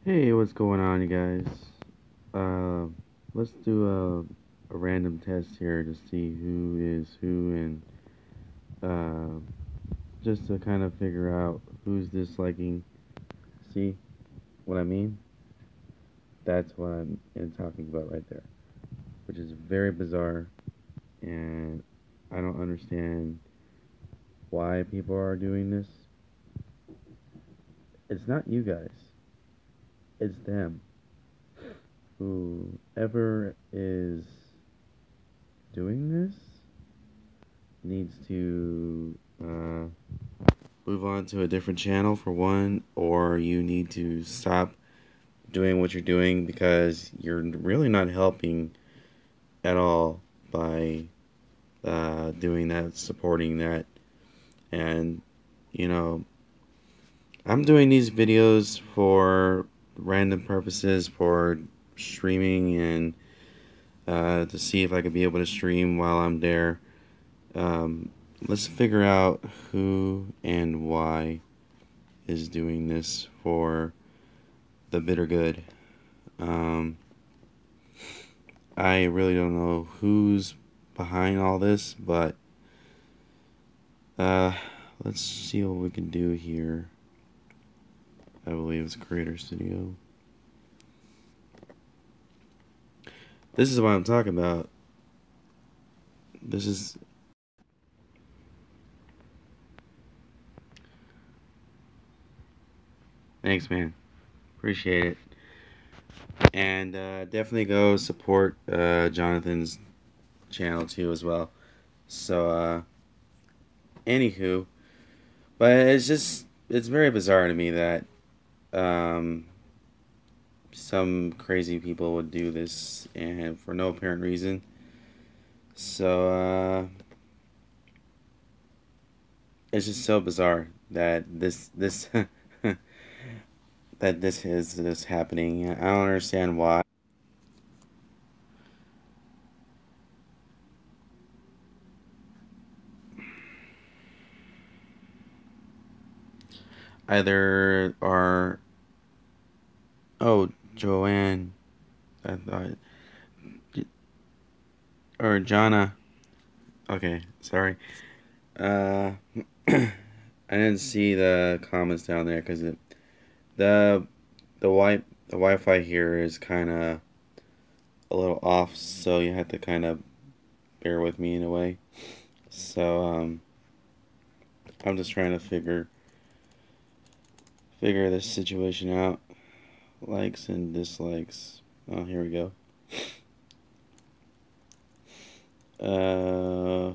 Hey, what's going on, you guys? Uh, let's do a random test here to see who is who and uh, just to kind of figure out who's disliking. See what I mean? That's what I'm talking about right there, which is very bizarre, and I don't understand why people are doing this. It's not you guys, it's them. Whoever is doing this needs to move on to a different channel for one, or you need to stop doing what you're doing because you're really not helping at all by doing that, supporting that. And, you know, I'm doing these videos for random purposes, for streaming and to see if I could be able to stream while I'm there. Um, let's figure out who and why is doing this for the bitter good. Um, I really don't know who's behind all this, but uh, let's see what we can do here. I believe it's Creator Studio. This is what I'm talking about. This is. Thanks, man. Appreciate it. And definitely go support Jonathan's channel too as well. So, anywho, but it's very bizarre to me that um, some crazy people would do this and for no apparent reason. So, it's just so bizarre that this that this is this happening. I don't understand why. Either are oh Joanne, I thought, or Jonna. Okay, sorry. Uh, I didn't see the comments down there because the the wi the Wi-Fi here is kind of a little off, so you have to kind of bear with me in a way. So I'm just trying to figure this situation out. Likes and dislikes. Oh, here we go. Uh,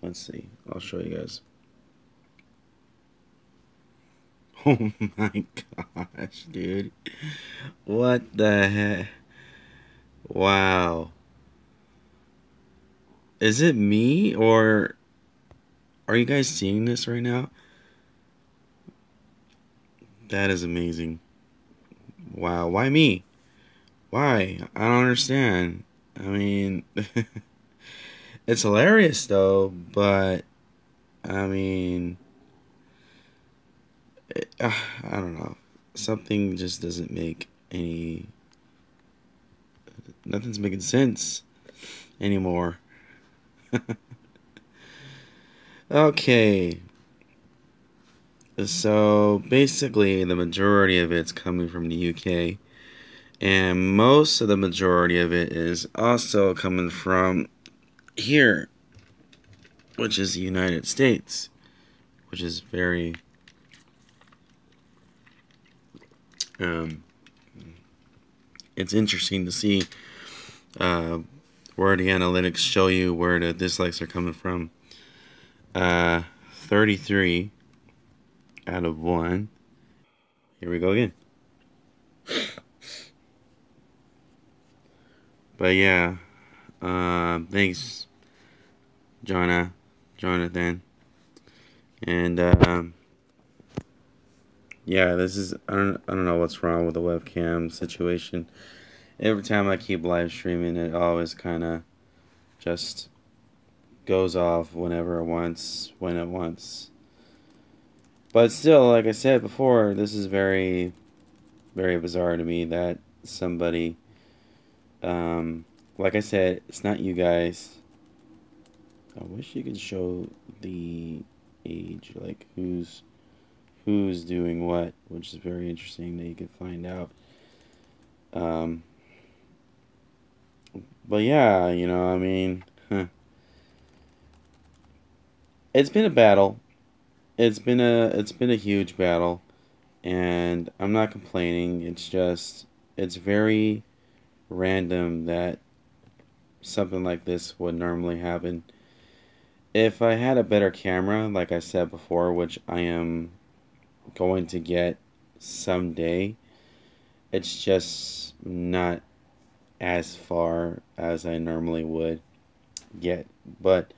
let's see. I'll show you guys. Oh my gosh, dude. What the heck? Wow. Is it me or are you guys seeing this right now? That is amazing. Wow. Why me? Why? I don't understand. I mean, it's hilarious though, but I mean, I don't know. Something just doesn't make any. Nothing's making sense anymore. Okay. So basically, the majority of it's coming from the UK, and most of the majority of it is also coming from here, which is the United States, which is very um, it's interesting to see uh, where the analytics show you where the dislikes are coming from. 33 out of 1. Here we go again. But yeah, thanks, Jonathan. And yeah, this is I don't know what's wrong with the webcam situation. Every time I keep live streaming, it always kind of just goes off whenever it wants, when it wants. But still, like I said before, this is very, very bizarre to me that somebody, um, like I said, it's not you guys. I wish you could show the age, like who's doing what, which is very interesting that you can find out. Um, but yeah, I mean, it's been a battle. It's been a huge battle, and I'm not complaining. It's just it's very random that something like this would normally happen. If I had a better camera, like I said before, which I am going to get someday, it's just not as far as I normally would get. But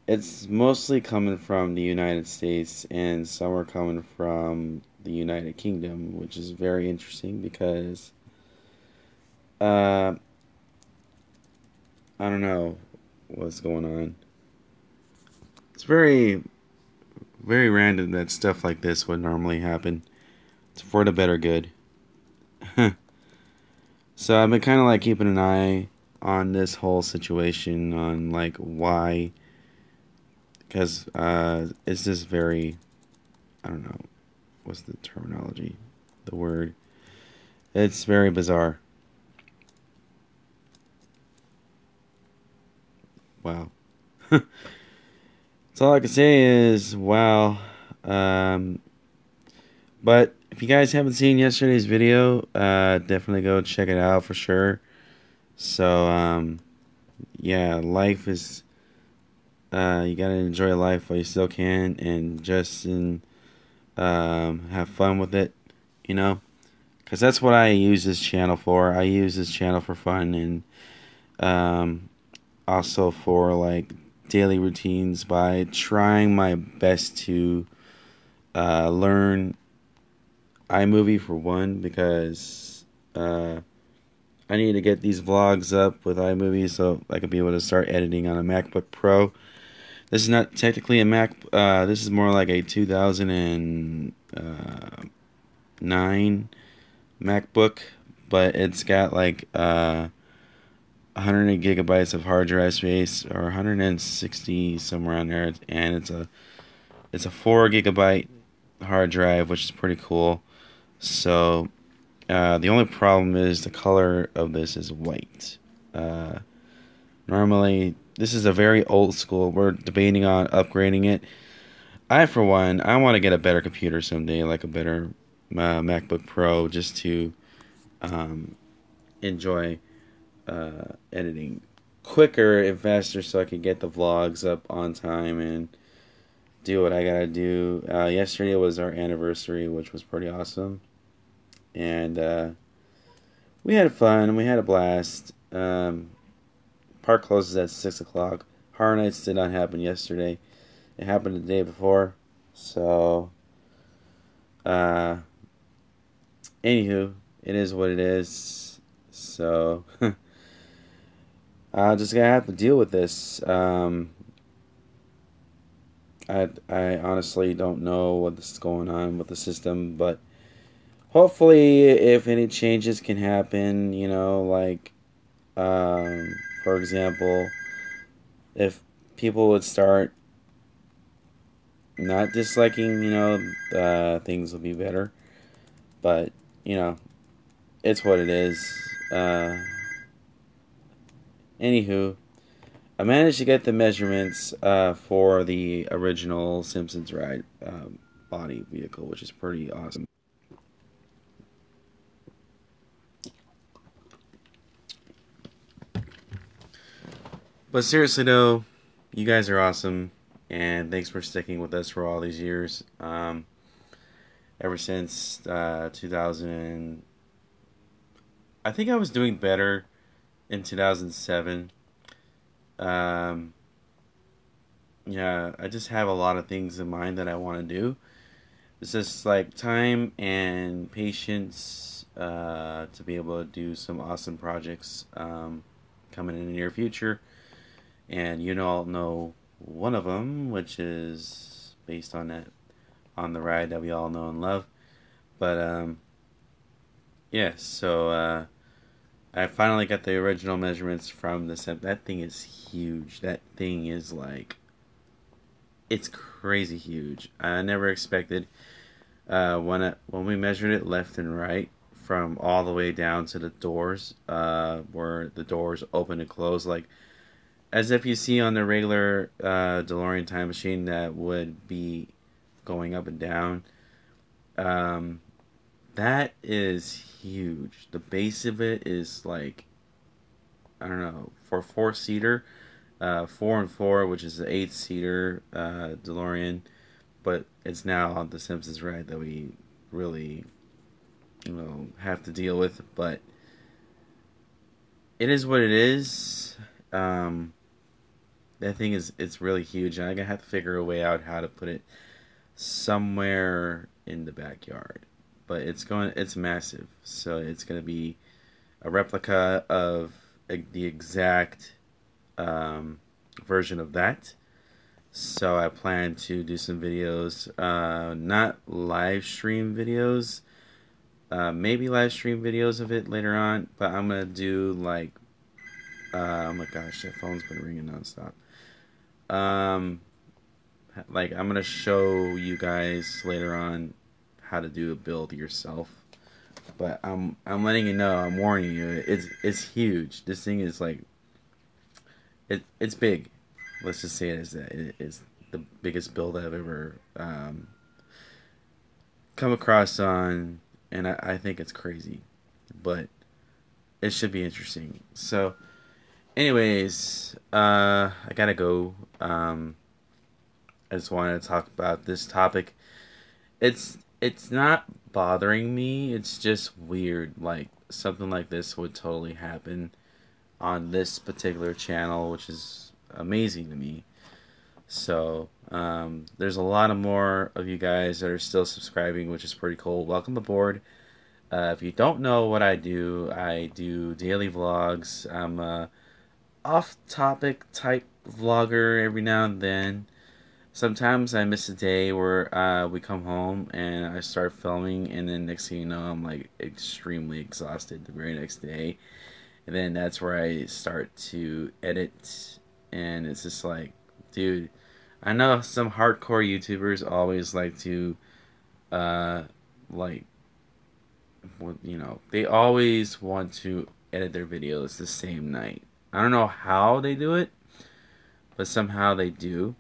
it's mostly coming from the United States, and some are coming from the United Kingdom, which is very interesting because uh, I don't know what's going on. It's very, very random that stuff like this would normally happen. It's for the better good. So I've been kind of like keeping an eye on this whole situation, on like why, because it's just very, I don't know, what's the terminology, the word. It's very bizarre. Wow. So all I can say is wow. Um, but if you guys haven't seen yesterday's video, definitely go check it out for sure. So yeah, life is you gotta enjoy life while you still can, and just have fun with it, you know. Because that's what I use this channel for. I use this channel for fun, and um, also for like daily routines by trying my best to learn iMovie for one, because I need to get these vlogs up with iMovie so I can be able to start editing on a MacBook Pro. This is not technically a Mac. This is more like a 2009 MacBook, but it's got like 100 gigabytes of hard drive space, or 160 somewhere on there, and it's a 4 gigabyte hard drive, which is pretty cool. So the only problem is the color of this is white. Uh, Normally, this is a very old school. We're debating on upgrading it. For one, I want to get a better computer someday, like a better MacBook Pro, just to um, enjoy editing quicker and faster, so I can get the vlogs up on time and do what I gotta do. Yesterday was our anniversary, which was pretty awesome, and we had fun. We had a blast. Park closes at 6 o'clock. Horror Nights did not happen yesterday. It happened the day before. So, uh, anywho, it is what it is. So, I just gonna have to deal with this. I honestly don't know what's going on with the system, but hopefully, if any changes can happen, like, for example, if people would start not disliking, things will be better. But, you know, it's what it is. Uh, Anywho, I managed to get the measurements for the original Simpsons ride body vehicle, which is pretty awesome. But seriously, though, you guys are awesome, and thanks for sticking with us for all these years. Ever since 2000, I think I was doing better in 2007. Um, yeah, I just have a lot of things in mind that I want to do. It's just like time and patience to be able to do some awesome projects coming in the near future. And you all know one of them, which is based on that on the ride that we all know and love. But yeah, so I finally got the original measurements from the Sim. That thing is huge. That thing is like, it's crazy huge. I never expected when we measured it left and right from all the way down to the doors, where the doors open and close, like as if you see on the regular DeLorean time machine that would be going up and down. Um, that is huge. The base of it is like, I don't know, for a four seater, 4 and 4, which is the 8 seater DeLorean, but it's now on the Simpsons ride that we really, have to deal with. But it is what it is. Um, that thing is, it's really huge, and I'm gonna have to figure a way out how to put it somewhere in the backyard. But it's massive, so it's gonna be a replica of the exact version of that. So I plan to do some videos, not live stream videos, maybe live stream videos of it later on, but I'm gonna do like, oh my gosh, that phone's been ringing nonstop. Um, like I'm gonna show you guys later on how to do a build yourself. But I'm letting you know, I'm warning you, it's huge. This thing is like, it's big. Let's just say it as that. It is the biggest build I've ever come across on, and I think it's crazy, but it should be interesting. So, anyways, I gotta go. I just wanted to talk about this topic. It's not bothering me. It's just weird. Like something like this would totally happen on this particular channel, which is amazing to me. So there's a lot of more of you guys that are still subscribing, which is pretty cool. Welcome aboard. If you don't know what I do daily vlogs. I'm a off-topic type vlogger every now and then. Sometimes I miss a day where we come home and I start filming, and then next thing you know, I'm like extremely exhausted the very next day. And then that's where I start to edit, and it's just like, dude, I know some hardcore YouTubers always like to, uh, like, they always want to edit their videos the same night. I don't know how they do it, but somehow they do.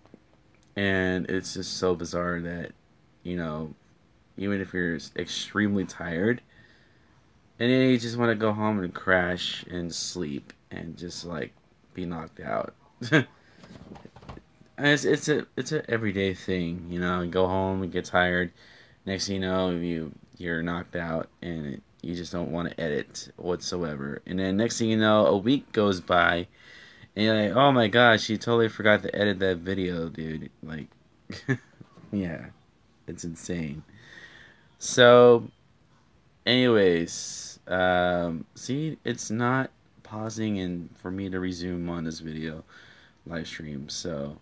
And it's just so bizarre that, you know, even if you're extremely tired, and then you just want to go home and crash and sleep and just like be knocked out. It's a everyday thing, You go home and get tired. Next thing you know, you're knocked out and you just don't want to edit whatsoever. And then next thing you know, a week goes by and you're like, oh my gosh, you totally forgot to edit that video, dude. Like, yeah, it's insane. So, anyways, see, it's not pausing and for me to resume on this video live stream. So,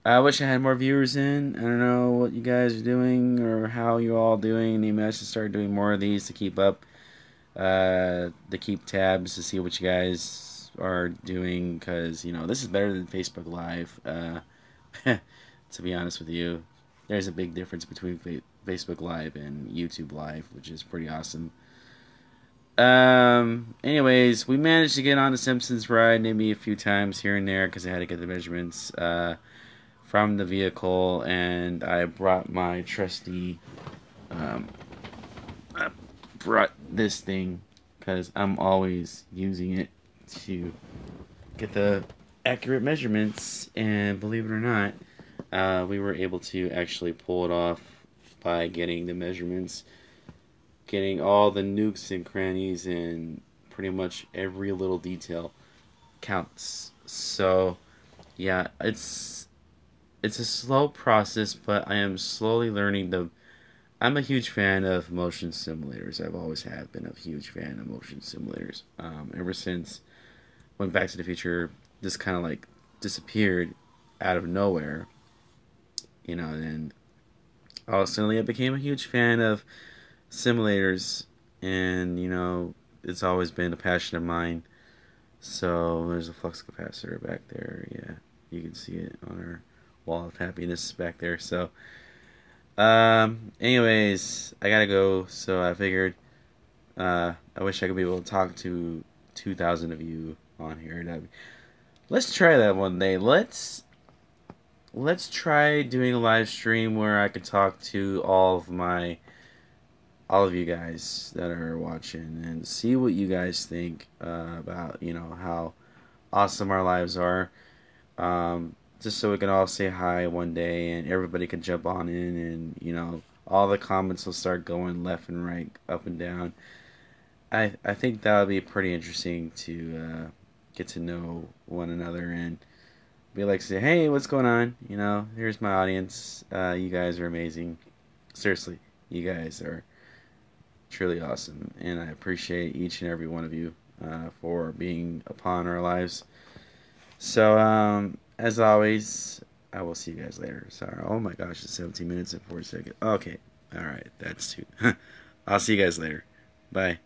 I wish I had more viewers in. I don't know what you guys are doing or how you all doing. Maybe I should start doing more of these to keep up, to keep tabs to see what you guys are doing. Because, this is better than Facebook Live. To be honest with you, there's a big difference between Facebook Live and YouTube Live, which is pretty awesome. Anyways, we managed to get on the Simpsons ride maybe a few times here and there because I had to get the measurements from the vehicle, and I brought my trusty, I brought this thing because I'm always using it to get the accurate measurements, and believe it or not, we were able to actually pull it off by getting the measurements, getting all the nooks and crannies, and pretty much every little detail counts. So, yeah, it's a slow process, but I am slowly learning I'm a huge fan of motion simulators. I've always have been a huge fan of motion simulators. Ever since when Back to the Future just kind of like disappeared out of nowhere, and Ultimately, I became a huge fan of simulators, and it's always been a passion of mine. So there's a flux capacitor back there. Yeah, you can see it on our wall of happiness back there. So, anyways, I gotta go. So I figured, I wish I could be able to talk to 2,000 of you on here. Let's try that one day. Let's try doing a live stream where I can talk to all of you guys that are watching and see what you guys think about how awesome our lives are. Just so we can all say hi one day and everybody can jump on in, and all the comments will start going left and right, up and down. I think that would be pretty interesting to get to know one another and be like, say, hey, what's going on? Here's my audience. You guys are amazing. Seriously, you guys are truly awesome, and I appreciate each and every one of you for being upon our lives. So, as always, I will see you guys later. Sorry. Oh my gosh, it's 17 minutes and 4 seconds. Okay. All right. That's too. I'll see you guys later. Bye.